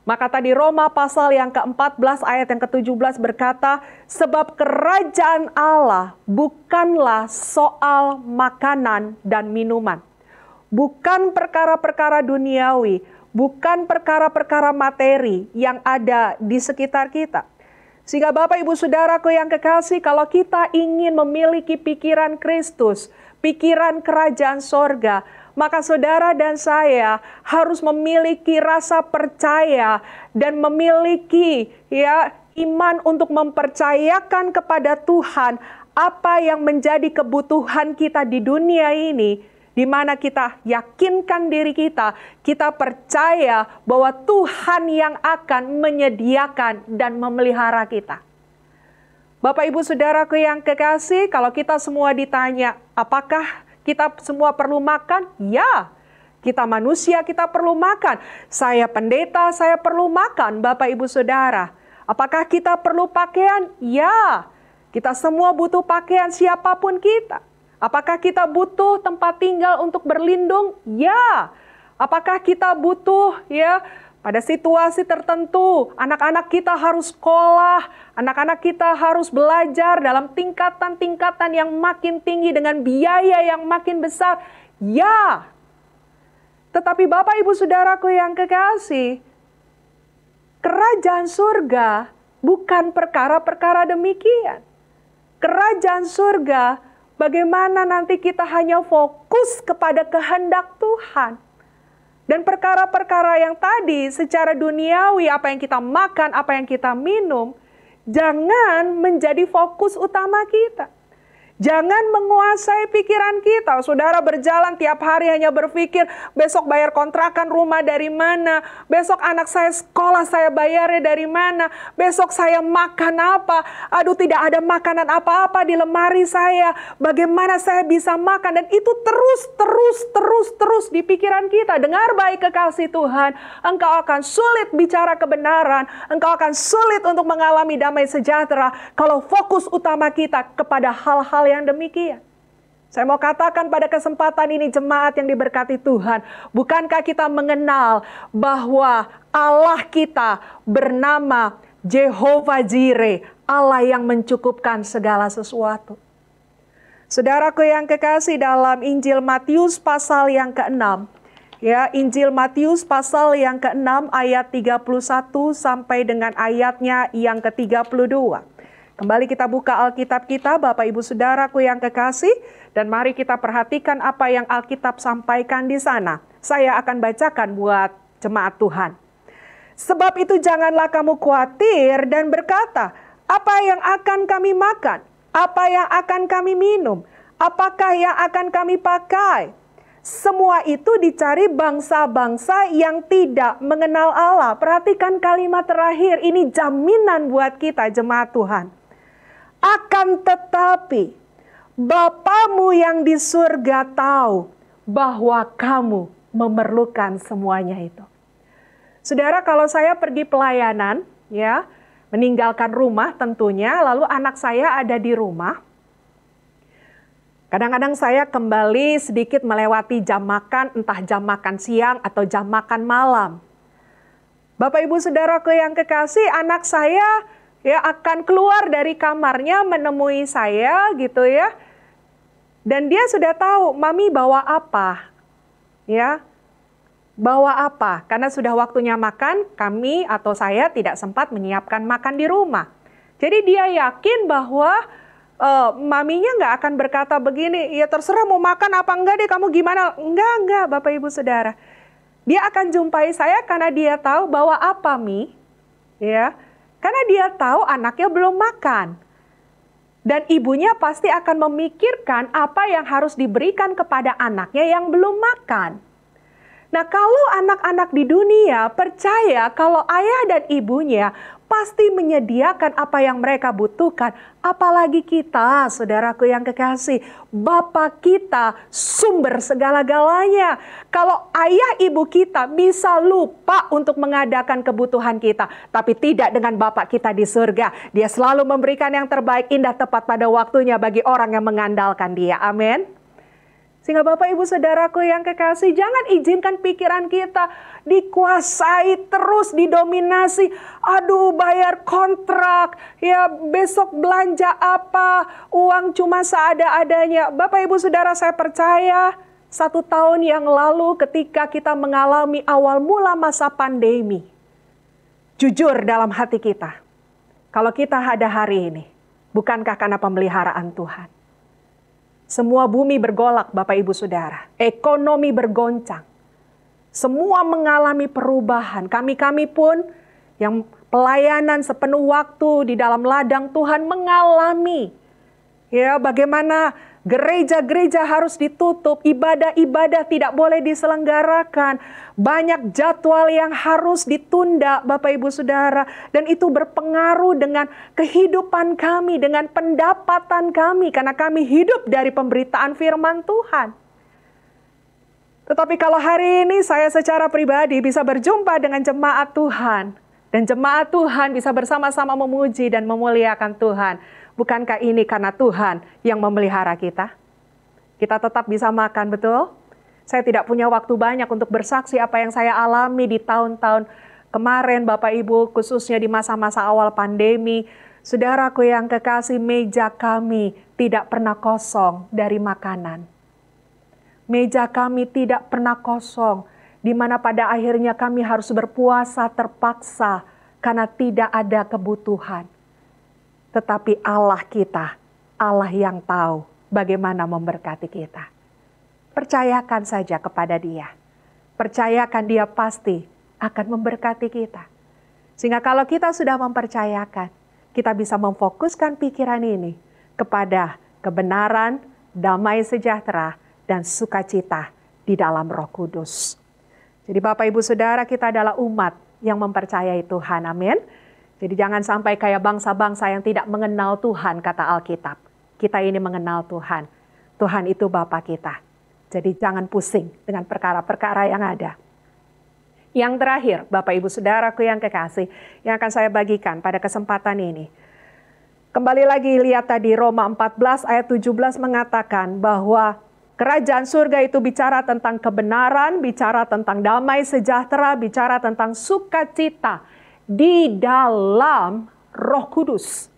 Maka tadi Roma pasal yang ke-14 ayat yang ke-17 berkata, sebab kerajaan Allah bukanlah soal makanan dan minuman. Bukan perkara-perkara duniawi, bukan perkara-perkara materi yang ada di sekitar kita. Sehingga Bapak Ibu Saudaraku yang kekasih, kalau kita ingin memiliki pikiran Kristus, pikiran kerajaan sorga, maka saudara dan saya harus memiliki rasa percaya dan memiliki iman untuk mempercayakan kepada Tuhan apa yang menjadi kebutuhan kita di dunia ini. Di mana kita yakinkan diri kita percaya bahwa Tuhan yang akan menyediakan dan memelihara kita. Bapak Ibu Saudaraku yang kekasih, kalau kita semua ditanya, apakah kita semua perlu makan? Ya, kita manusia, kita perlu makan. Saya pendeta, saya perlu makan, Bapak Ibu Saudara. Apakah kita perlu pakaian? Ya, kita semua butuh pakaian, siapapun kita. Apakah kita butuh tempat tinggal untuk berlindung? Ya. Apakah kita butuh pada situasi tertentu anak-anak kita harus sekolah, anak-anak kita harus belajar dalam tingkatan-tingkatan yang makin tinggi dengan biaya yang makin besar? Ya. Tetapi Bapak Ibu Saudaraku yang kekasih, kerajaan surga bukan perkara-perkara demikian. Kerajaan surga bagaimana nanti kita hanya fokus kepada kehendak Tuhan. Dan perkara-perkara yang tadi secara duniawi, apa yang kita makan, apa yang kita minum, jangan menjadi fokus utama kita. Jangan menguasai pikiran kita. Saudara berjalan tiap hari hanya berpikir, besok bayar kontrakan rumah dari mana? Besok anak saya sekolah saya bayarnya dari mana? Besok saya makan apa? Aduh, tidak ada makanan apa-apa di lemari saya. Bagaimana saya bisa makan? Dan itu terus di pikiran kita. Dengar baik kekasih Tuhan, engkau akan sulit bicara kebenaran. Engkau akan sulit untuk mengalami damai sejahtera kalau fokus utama kita kepada hal-hal yang demikian. Saya mau katakan pada kesempatan ini jemaat yang diberkati Tuhan, bukankah kita mengenal bahwa Allah kita bernama Jehovah Jireh, Allah yang mencukupkan segala sesuatu. Saudaraku yang kekasih, dalam Injil Matius pasal yang ke-6, Injil Matius pasal yang ke-6 ayat 31 sampai dengan ayatnya yang ke-32. Kembali kita buka Alkitab kita, Bapak Ibu Saudaraku yang kekasih, dan mari kita perhatikan apa yang Alkitab sampaikan di sana. Saya akan bacakan buat jemaat Tuhan. Sebab itu janganlah kamu khawatir dan berkata, apa yang akan kami makan? Apa yang akan kami minum? Apakah yang akan kami pakai? Semua itu dicari bangsa-bangsa yang tidak mengenal Allah. Perhatikan kalimat terakhir, ini jaminan buat kita jemaat Tuhan. Akan tetapi, Bapamu yang di surga tahu bahwa kamu memerlukan semuanya itu. Saudara, kalau saya pergi pelayanan, ya, meninggalkan rumah tentunya, lalu anak saya ada di rumah. Kadang-kadang saya kembali sedikit melewati jam makan, entah jam makan siang atau jam makan malam. Bapak Ibu Saudaraku yang kekasih, anak saya ya akan keluar dari kamarnya menemui saya gitu ya. Dan dia sudah tahu mami bawa apa. Ya. Bawa apa? Karena sudah waktunya makan, kami atau saya tidak sempat menyiapkan makan di rumah. Jadi dia yakin bahwa maminya nggak akan berkata begini, ya terserah mau makan apa enggak deh, kamu gimana? Enggak, Bapak Ibu Saudara. Dia akan jumpai saya karena dia tahu bahwa apa, Mi? Ya, karena dia tahu anaknya belum makan. Dan ibunya pasti akan memikirkan apa yang harus diberikan kepada anaknya yang belum makan. Nah, kalau anak-anak di dunia percaya kalau ayah dan ibunya pasti menyediakan apa yang mereka butuhkan, apalagi kita, saudaraku yang kekasih, Bapa kita sumber segala-galanya. Kalau ayah ibu kita bisa lupa untuk mengadakan kebutuhan kita, tapi tidak dengan Bapa kita di surga. Dia selalu memberikan yang terbaik, indah, tepat pada waktunya bagi orang yang mengandalkan Dia. Amin. Sehingga Bapak Ibu Saudaraku yang kekasih, jangan izinkan pikiran kita dikuasai terus, didominasi. Aduh, bayar kontrak, ya besok belanja apa, uang cuma seada-adanya. Bapak Ibu Saudara, saya percaya 1 tahun yang lalu ketika kita mengalami awal mula masa pandemi, jujur dalam hati kita, kalau kita ada hari ini, bukankah karena pemeliharaan Tuhan? Semua bumi bergolak, Bapak Ibu Saudara. Ekonomi bergoncang. Semua mengalami perubahan. Kami pun yang pelayanan sepenuh waktu di dalam ladang Tuhan mengalami. Ya, bagaimana gereja-gereja harus ditutup, ibadah-ibadah tidak boleh diselenggarakan. Banyak jadwal yang harus ditunda, Bapak Ibu Saudara. Dan itu berpengaruh dengan kehidupan kami, dengan pendapatan kami. Karena kami hidup dari pemberitaan firman Tuhan. Tetapi kalau hari ini saya secara pribadi bisa berjumpa dengan jemaat Tuhan. Dan jemaat Tuhan bisa bersama-sama memuji dan memuliakan Tuhan. Bukankah ini karena Tuhan yang memelihara kita? Kita tetap bisa makan, betul? Saya tidak punya waktu banyak untuk bersaksi apa yang saya alami di tahun-tahun kemarin, Bapak Ibu, khususnya di masa-masa awal pandemi. Saudaraku yang kekasih, meja kami tidak pernah kosong dari makanan. Meja kami tidak pernah kosong, di mana pada akhirnya kami harus berpuasa terpaksa karena tidak ada kebutuhan. Tetapi Allah kita, Allah yang tahu bagaimana memberkati kita. Percayakan saja kepada Dia. Percayakan Dia pasti akan memberkati kita. Sehingga kalau kita sudah mempercayakan, kita bisa memfokuskan pikiran ini kepada kebenaran, damai sejahtera, dan sukacita di dalam Roh Kudus. Jadi Bapak Ibu Saudara, kita adalah umat yang mempercayai Tuhan. Amin. Jadi jangan sampai kayak bangsa-bangsa yang tidak mengenal Tuhan, kata Alkitab. Kita ini mengenal Tuhan. Tuhan itu Bapa kita. Jadi jangan pusing dengan perkara-perkara yang ada. Yang terakhir, Bapak Ibu Saudaraku yang kekasih, yang akan saya bagikan pada kesempatan ini. Kembali lagi lihat tadi Roma 14 ayat 17 mengatakan bahwa kerajaan surga itu bicara tentang kebenaran, bicara tentang damai sejahtera, bicara tentang sukacita di dalam Roh Kudus.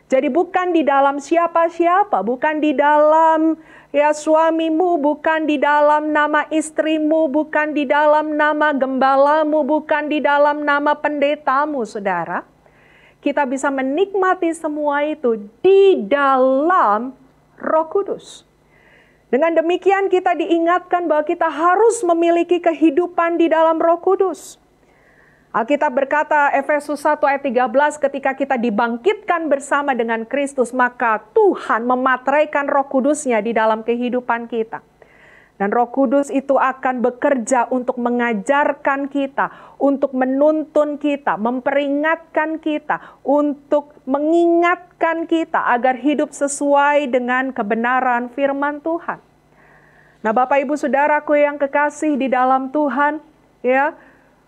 Jadi bukan di dalam siapa-siapa, bukan di dalam ya suamimu, bukan di dalam nama istrimu, bukan di dalam nama gembalamu, bukan di dalam nama pendetamu, saudara. Kita bisa menikmati semua itu di dalam Roh Kudus. Dengan demikian kita diingatkan bahwa kita harus memiliki kehidupan di dalam Roh Kudus. Alkitab berkata Efesus 1 ayat 13, ketika kita dibangkitkan bersama dengan Kristus, maka Tuhan memateraikan Roh Kudus-Nya di dalam kehidupan kita. Dan Roh Kudus itu akan bekerja untuk mengajarkan kita, untuk menuntun kita, memperingatkan kita, untuk mengingatkan kita agar hidup sesuai dengan kebenaran firman Tuhan. Nah, Bapak Ibu Saudaraku yang kekasih di dalam Tuhan, ya,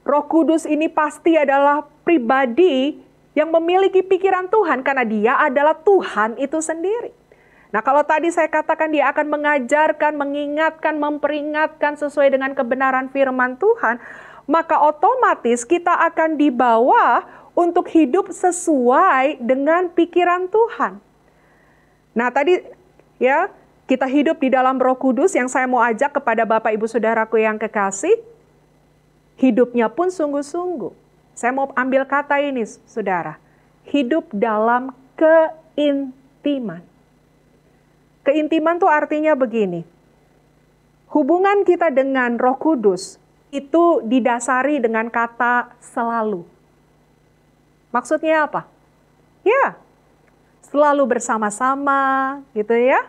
Roh Kudus ini pasti adalah pribadi yang memiliki pikiran Tuhan karena Dia adalah Tuhan itu sendiri. Nah, kalau tadi saya katakan Dia akan mengajarkan, mengingatkan, memperingatkan sesuai dengan kebenaran firman Tuhan, maka otomatis kita akan dibawa untuk hidup sesuai dengan pikiran Tuhan. Nah, tadi ya, kita hidup di dalam Roh Kudus yang saya mau ajak kepada Bapak Ibu Saudaraku yang kekasih, hidupnya pun sungguh-sungguh. Saya mau ambil kata ini, Saudara. Hidup dalam keintiman. Keintiman itu artinya begini, hubungan kita dengan Roh Kudus itu didasari dengan kata selalu. Maksudnya apa? Ya, selalu bersama-sama gitu ya.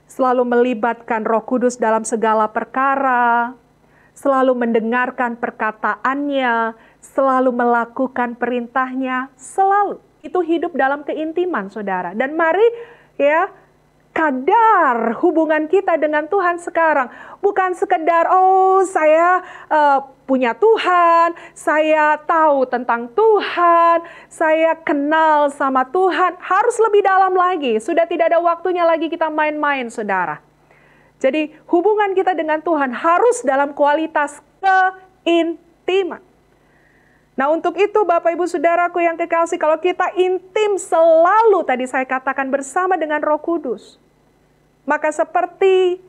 Selalu melibatkan Roh Kudus dalam segala perkara, selalu mendengarkan perkataannya, selalu melakukan perintahnya, selalu. Itu hidup dalam keintiman, Saudara. Dan mari ya, kadar hubungan kita dengan Tuhan sekarang. Bukan sekedar, oh saya punya Tuhan, saya tahu tentang Tuhan, saya kenal sama Tuhan. Harus lebih dalam lagi. Sudah tidak ada waktunya lagi kita main-main, Saudara. Jadi hubungan kita dengan Tuhan harus dalam kualitas keintiman. Nah, untuk itu Bapak Ibu Saudaraku yang kekasih, kalau kita intim selalu tadi saya katakan bersama dengan Roh Kudus, maka seperti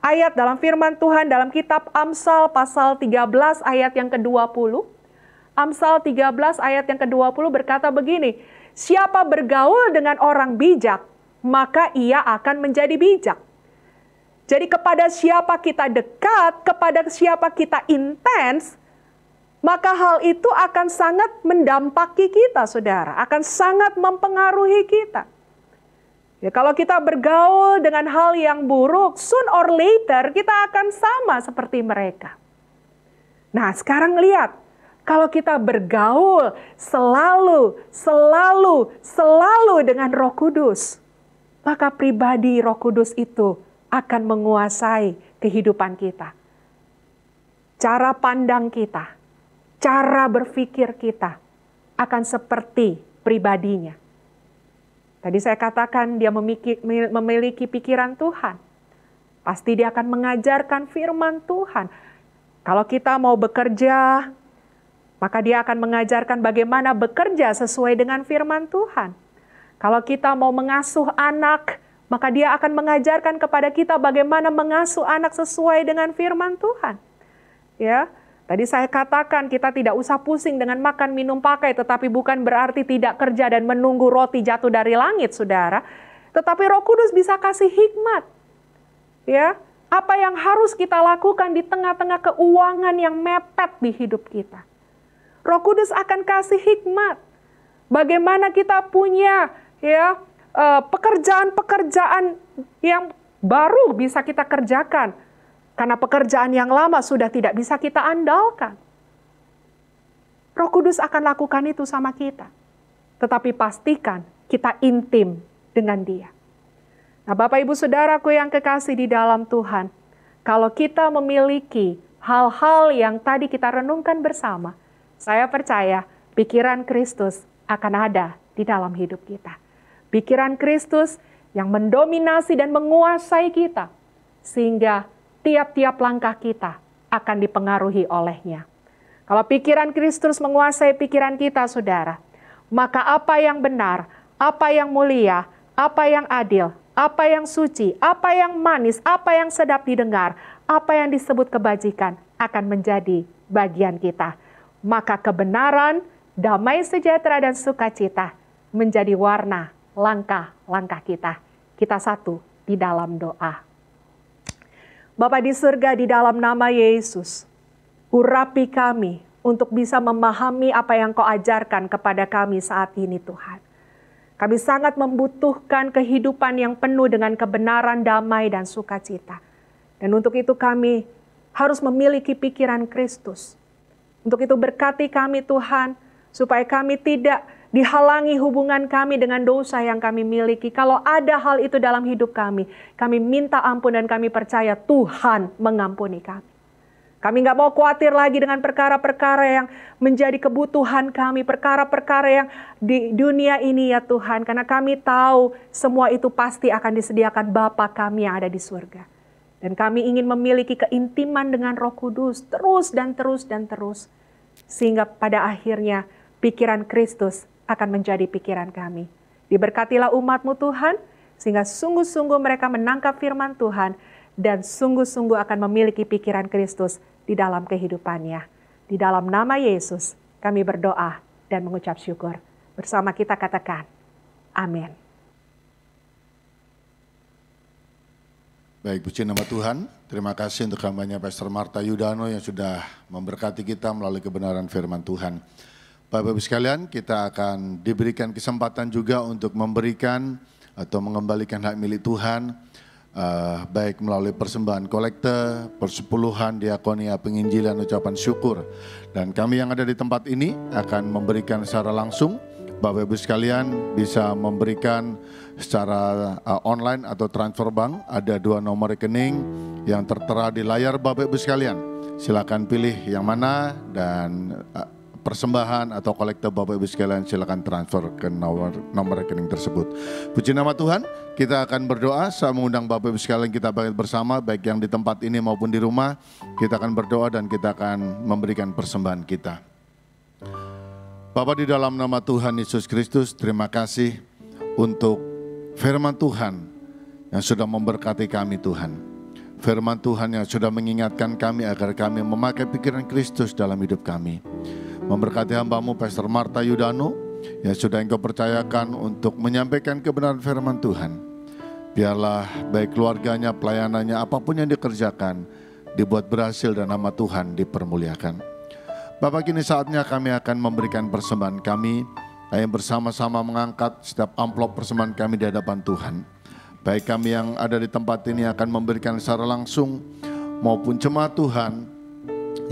ayat dalam firman Tuhan dalam kitab Amsal pasal 13 ayat yang ke-20. Amsal 13 ayat yang ke-20 berkata begini, siapa bergaul dengan orang bijak, maka ia akan menjadi bijak. Jadi kepada siapa kita dekat, kepada siapa kita intens, maka hal itu akan sangat mendampaki kita, Saudara. Akan sangat mempengaruhi kita. Ya, kalau kita bergaul dengan hal yang buruk, soon or later kita akan sama seperti mereka. Nah, sekarang lihat, kalau kita bergaul selalu dengan Roh Kudus, maka pribadi Roh Kudus itu akan menguasai kehidupan kita. Cara pandang kita, cara berpikir kita akan seperti pribadinya. Tadi saya katakan dia memiliki pikiran Tuhan. Pasti dia akan mengajarkan firman Tuhan. Kalau kita mau bekerja, maka dia akan mengajarkan bagaimana bekerja sesuai dengan firman Tuhan. Kalau kita mau mengasuh anak, maka dia akan mengajarkan kepada kita bagaimana mengasuh anak sesuai dengan firman Tuhan. Ya. Tadi saya katakan kita tidak usah pusing dengan makan, minum, pakai, tetapi bukan berarti tidak kerja dan menunggu roti jatuh dari langit, Saudara. Tetapi Roh Kudus bisa kasih hikmat. Ya, apa yang harus kita lakukan di tengah-tengah keuangan yang mepet di hidup kita. Roh Kudus akan kasih hikmat. Bagaimana kita punya ya pekerjaan-pekerjaan yang baru bisa kita kerjakan. Karena pekerjaan yang lama sudah tidak bisa kita andalkan. Roh Kudus akan lakukan itu sama kita. Tetapi pastikan kita intim dengan Dia. Nah, Bapak Ibu Saudaraku yang kekasih di dalam Tuhan, kalau kita memiliki hal-hal yang tadi kita renungkan bersama, saya percaya pikiran Kristus akan ada di dalam hidup kita. Pikiran Kristus yang mendominasi dan menguasai kita, sehingga tiap-tiap langkah kita akan dipengaruhi olehnya. Kalau pikiran Kristus menguasai pikiran kita, Saudara, maka apa yang benar, apa yang mulia, apa yang adil, apa yang suci, apa yang manis, apa yang sedap didengar, apa yang disebut kebajikan akan menjadi bagian kita. Maka kebenaran, damai sejahtera dan sukacita menjadi warna langkah-langkah kita. Kita satu di dalam doa. Bapa di surga, di dalam nama Yesus, urapi kami untuk bisa memahami apa yang Kau ajarkan kepada kami saat ini, Tuhan. Kami sangat membutuhkan kehidupan yang penuh dengan kebenaran, damai, dan sukacita. Dan untuk itu kami harus memiliki pikiran Kristus. Untuk itu berkati kami Tuhan, supaya kami tidak dihalangi hubungan kami dengan dosa yang kami miliki. Kalau ada hal itu dalam hidup kami minta ampun dan kami percaya Tuhan mengampuni kami. Kami nggak mau khawatir lagi dengan perkara-perkara yang menjadi kebutuhan kami, perkara-perkara yang di dunia ini ya Tuhan. Karena kami tahu semua itu pasti akan disediakan Bapa kami yang ada di surga. Dan kami ingin memiliki keintiman dengan Roh Kudus terus dan terus dan terus. Sehingga pada akhirnya pikiran Kristus akan menjadi pikiran kami. Diberkatilah umat-Mu Tuhan, sehingga sungguh-sungguh mereka menangkap firman Tuhan dan sungguh-sungguh akan memiliki pikiran Kristus di dalam kehidupannya. Di dalam nama Yesus kami berdoa dan mengucap syukur. Bersama kita katakan, amin. Baik, puji nama Tuhan. Terima kasih untuk hambanya Pastor Marta Yudano yang sudah memberkati kita melalui kebenaran firman Tuhan. Bapak Ibu sekalian, kita akan diberikan kesempatan juga untuk memberikan atau mengembalikan hak milik Tuhan, baik melalui persembahan kolekte, persepuluhan, diakonia, penginjilan, ucapan syukur. Dan kami yang ada di tempat ini akan memberikan secara langsung. Bapak Ibu sekalian bisa memberikan secara online atau transfer bank. Ada 2 nomor rekening yang tertera di layar Bapak Ibu sekalian. Silakan pilih yang mana dan persembahan atau kolekte Bapak Ibu sekalian silakan transfer ke nomor rekening tersebut. Puji nama Tuhan, kita akan berdoa. Saya mengundang Bapak Ibu sekalian kita bangkit bersama, baik yang di tempat ini maupun di rumah. Kita akan berdoa dan kita akan memberikan persembahan kita. Bapa, di dalam nama Tuhan Yesus Kristus, terima kasih untuk firman Tuhan yang sudah memberkati kami Tuhan. Firman Tuhan yang sudah mengingatkan kami agar kami memakai pikiran Kristus dalam hidup kami. Memberkati hamba-Mu Pastor Marta Yudano yang sudah Engkau percayakan untuk menyampaikan kebenaran firman Tuhan. Biarlah baik keluarganya, pelayanannya, apapun yang dikerjakan, dibuat berhasil dan nama Tuhan dipermuliakan. Bapak, kini saatnya kami akan memberikan persembahan kami. Kami bersama-sama mengangkat setiap amplop persembahan kami di hadapan Tuhan. Baik kami yang ada di tempat ini akan memberikan secara langsung, maupun jemaat Tuhan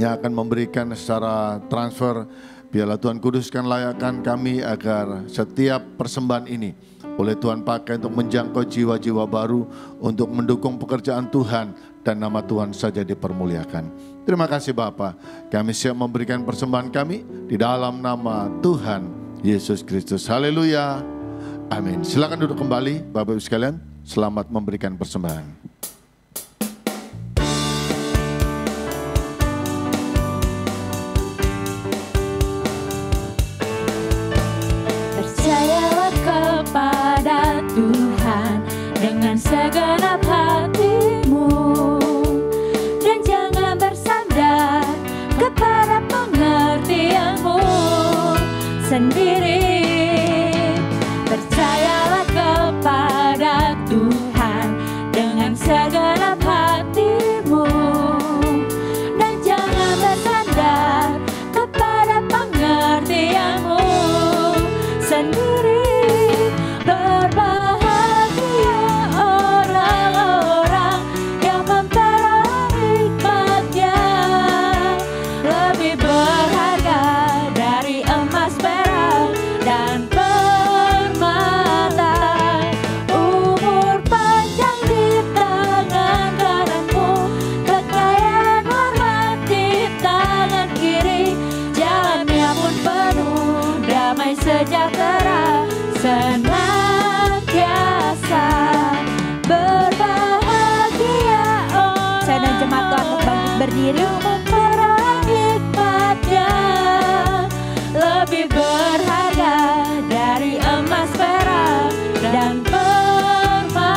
yang akan memberikan secara transfer. Biarlah Tuhan kuduskan layakan kami agar setiap persembahan ini boleh Tuhan pakai untuk menjangkau jiwa-jiwa baru, untuk mendukung pekerjaan Tuhan, dan nama Tuhan saja dipermuliakan. Terima kasih Bapa, kami siap memberikan persembahan kami di dalam nama Tuhan Yesus Kristus. Haleluya, amin. Silakan duduk kembali Bapak Ibu sekalian, selamat memberikan persembahan. Percayalah kepada Tuhan dengan segenap hatimu, dan jangan bersandar kepada pengertianmu sendiri. Percayalah kepada Tuhan dengan segenap hatimu, dan jangan bersandar kepada pengertianmu sendiri. Berbahagia orang-orang yang memperoleh nikmatnya, lebih berharga dari emas, perak, dan permata. Umur panjang di tangan kananmu, kekayaan hormat di tangan kiri, jalannya pun penuh damai sejahtera senantiasa. Berbahagia orang Saya dan jemaat Tuhan bangkit berdiri. yang memperoleh nikmatnya, lebih berharga dari emas, perak, dan permata.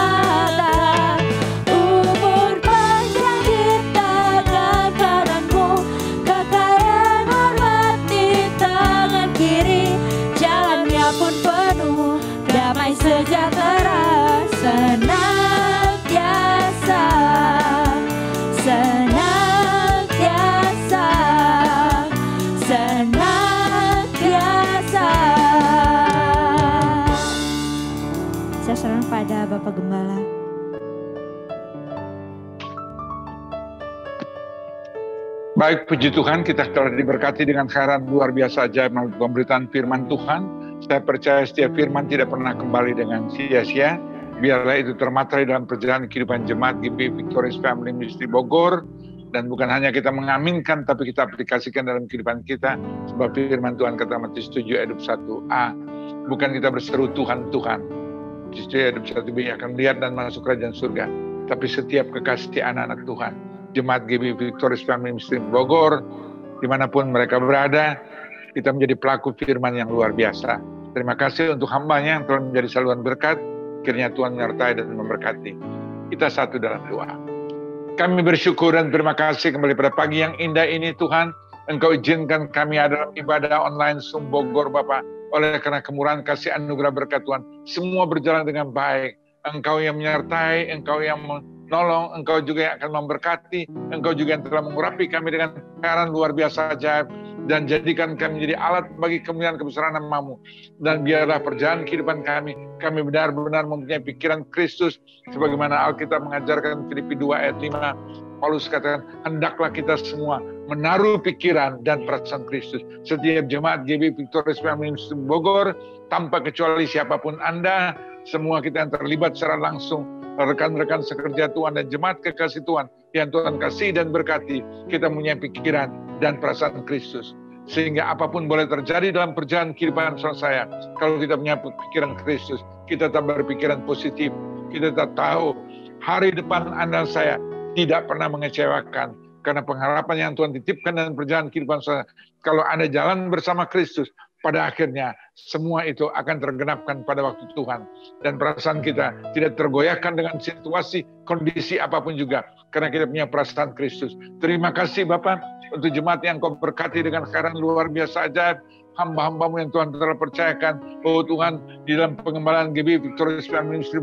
Umur panjang di tangan kananmu, kekayaan hormat di tangan kiri, jalannya pun penuh damai sejahtera senantiasa. Senantiasa. Baik, puji Tuhan, kita telah diberkati dengan khairat luar biasa ajaib melalui pemberitaan firman Tuhan. Saya percaya setiap firman tidak pernah kembali dengan sia-sia. Biarlah itu termaterai dalam perjalanan kehidupan jemaat GB Victorious Family Ministry Bogor. Dan bukan hanya kita mengaminkan, tapi kita aplikasikan dalam kehidupan kita. Sebab firman Tuhan kata Matius 7 ayat 1a. Bukan kita berseru Tuhan, Tuhan. Matius 7 ayat 1b akan melihat dan masuk kerajaan surga. Tapi setiap kekasih anak-anak Tuhan. Jemaat GB Victorious Family Ministry Bogor, dimanapun mereka berada, kita menjadi pelaku firman yang luar biasa. Terima kasih untuk hambanya yang telah menjadi saluran berkat, kiranya Tuhan menyertai dan memberkati. Kita satu dalam doa. Kami bersyukur dan terima kasih kembali pada pagi yang indah ini Tuhan, Engkau izinkan kami ada dalam ibadah online Zoom Bogor Bapak, oleh karena kemurahan kasih anugerah berkat Tuhan, semua berjalan dengan baik. Engkau yang menyertai, Engkau yang menolong, Engkau juga yang akan memberkati, Engkau juga yang telah mengurapi kami dengan khairat luar biasa ajaib, dan jadikan kami menjadi alat bagi kemuliaan kebesaran nama-Mu. Dan biarlah perjalanan kehidupan kami benar-benar mempunyai pikiran Kristus, sebagaimana Alkitab mengajarkan Filipi 2 ayat 5, Paulus katakan, hendaklah kita semua menaruh pikiran dan perasaan Kristus. Setiap jemaat GB Victorious Family Ministry Bogor, tanpa kecuali siapapun Anda, semua kita yang terlibat secara langsung, rekan-rekan sekerja Tuhan dan jemaat kekasih Tuhan yang Tuhan kasih dan berkati, kita punya pikiran dan perasaan Kristus. Sehingga apapun boleh terjadi dalam perjalanan kehidupan saya, kalau kita punya pikiran Kristus, kita tetap berpikiran positif, kita tetap tahu hari depan Anda saya tidak pernah mengecewakan, karena pengharapan yang Tuhan titipkan dalam perjalanan kehidupan saya, kalau Anda jalan bersama Kristus, pada akhirnya semua itu akan tergenapkan pada waktu Tuhan. Dan perasaan kita tidak tergoyahkan dengan situasi, kondisi apapun juga. Karena kita punya perasaan Kristus. Terima kasih Bapak untuk jemaat yang Kau berkati dengan khairat luar biasa ajaib. Hamba-hamba-Mu yang Tuhan telah percayakan. Oh Tuhan, di dalam pengembalaan GB Victorious Family Ministry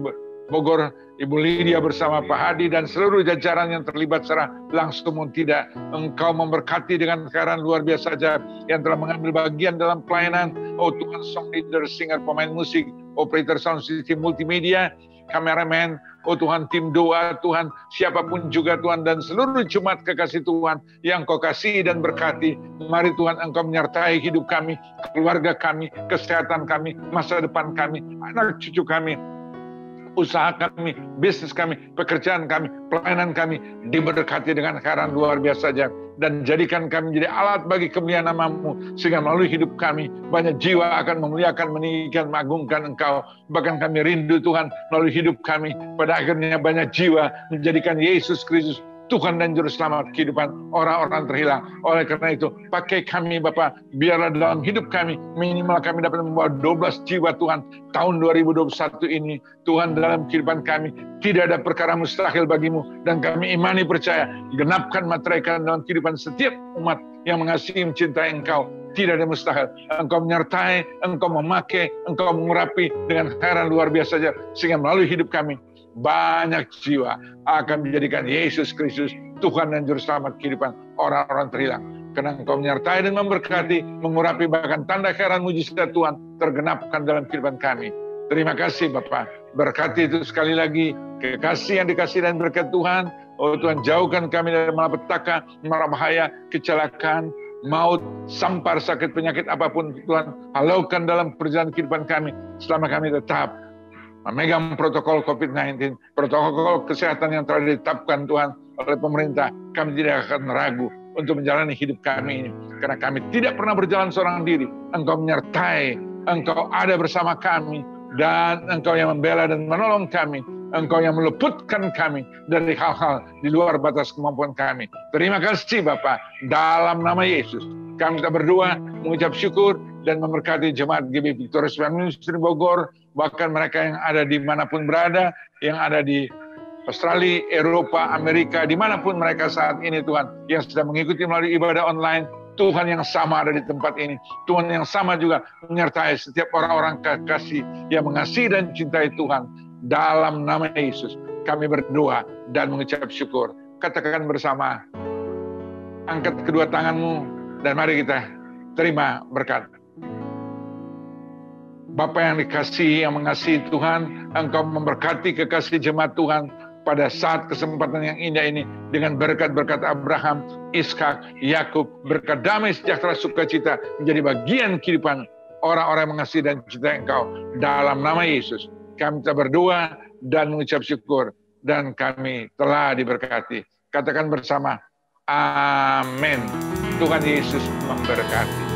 Bogor, Ibu Lydia bersama Pak Hadi dan seluruh jajaran yang terlibat secara langsung maupun tidak. Engkau memberkati dengan khairat luar biasa ajaib yang telah mengambil bagian dalam pelayanan. Oh Tuhan, song leader, singer, pemain musik, operator sound system multimedia, kameramen, oh Tuhan, tim doa, Tuhan, siapapun juga Tuhan, dan seluruh jemaat kekasih Tuhan yang Kau kasih dan berkati. Mari Tuhan, Engkau menyertai hidup kami, keluarga kami, kesehatan kami, masa depan kami, anak cucu kami, usaha kami, bisnis kami, pekerjaan kami, pelayanan kami diberkati dengan khairat luar biasa aja, dan jadikan kami menjadi alat bagi kemuliaan nama-Mu, sehingga melalui hidup kami banyak jiwa akan memuliakan, meninggikan, mengagungkan Engkau. Bahkan kami rindu Tuhan, melalui hidup kami pada akhirnya banyak jiwa menjadikan Yesus Kristus Tuhan dan Juru Selamat kehidupan orang-orang terhilang. Oleh karena itu, pakai kami Bapa, biarlah dalam hidup kami, minimal kami dapat membawa 12 jiwa Tuhan, tahun 2021 ini. Tuhan, dalam kehidupan kami, tidak ada perkara mustahil bagimu, dan kami imani percaya, genapkan materaikan dalam kehidupan setiap umat yang mengasihi mencintai Engkau. Tidak ada mustahil. Engkau menyertai, Engkau memakai, Engkau mengurapi dengan khairat luar biasa saja, sehingga melalui hidup kami, banyak jiwa akan menjadikan Yesus Kristus Tuhan dan Juru Selamat kehidupan orang-orang terhilang. Karena Engkau menyertai dan memberkati, mengurapi, bahkan tanda khairat mujizat Tuhan tergenapkan dalam kehidupan kami. Terima kasih Bapak. Berkati itu sekali lagi, kekasih yang dikasih dan berkat Tuhan. Oh Tuhan, jauhkan kami dari malapetaka, mara bahaya, kecelakaan, maut, sampar, sakit, penyakit apapun Tuhan. Halaukan dalam perjalanan kehidupan kami, selama kami tetap memegang protokol COVID-19, protokol kesehatan yang telah ditetapkan Tuhan oleh pemerintah. Kami tidak akan ragu untuk menjalani hidup kami ini, karena kami tidak pernah berjalan seorang diri. Engkau menyertai, Engkau ada bersama kami, dan Engkau yang membela dan menolong kami. Engkau yang meluputkan kami dari hal-hal di luar batas kemampuan kami. Terima kasih Bapa, dalam nama Yesus kami kita berdoa, mengucap syukur, dan memberkati jemaat GB Victorious Family Ministry Bogor, bahkan mereka yang ada dimanapun berada, yang ada di Australia, Eropa, Amerika, dimanapun mereka saat ini Tuhan, yang sedang mengikuti melalui ibadah online. Tuhan yang sama ada di tempat ini. Tuhan yang sama juga menyertai setiap orang-orang kekasih yang mengasihi dan cintai Tuhan. Dalam nama Yesus kami berdoa dan mengucap syukur. Katakan bersama, angkat kedua tanganmu dan mari kita terima berkat. Bapa yang dikasihi, yang mengasihi Tuhan, Engkau memberkati kekasih jemaat Tuhan, pada saat kesempatan yang indah ini dengan berkat-berkat Abraham, Ishak, Yakub, berkat damai, sejahtera, sukacita menjadi bagian kehidupan orang-orang yang mengasihi dan cintai Engkau. Dalam nama Yesus, kami telah berdoa dan mengucap syukur, dan kami telah diberkati. Katakan bersama, amin. Tuhan Yesus memberkati.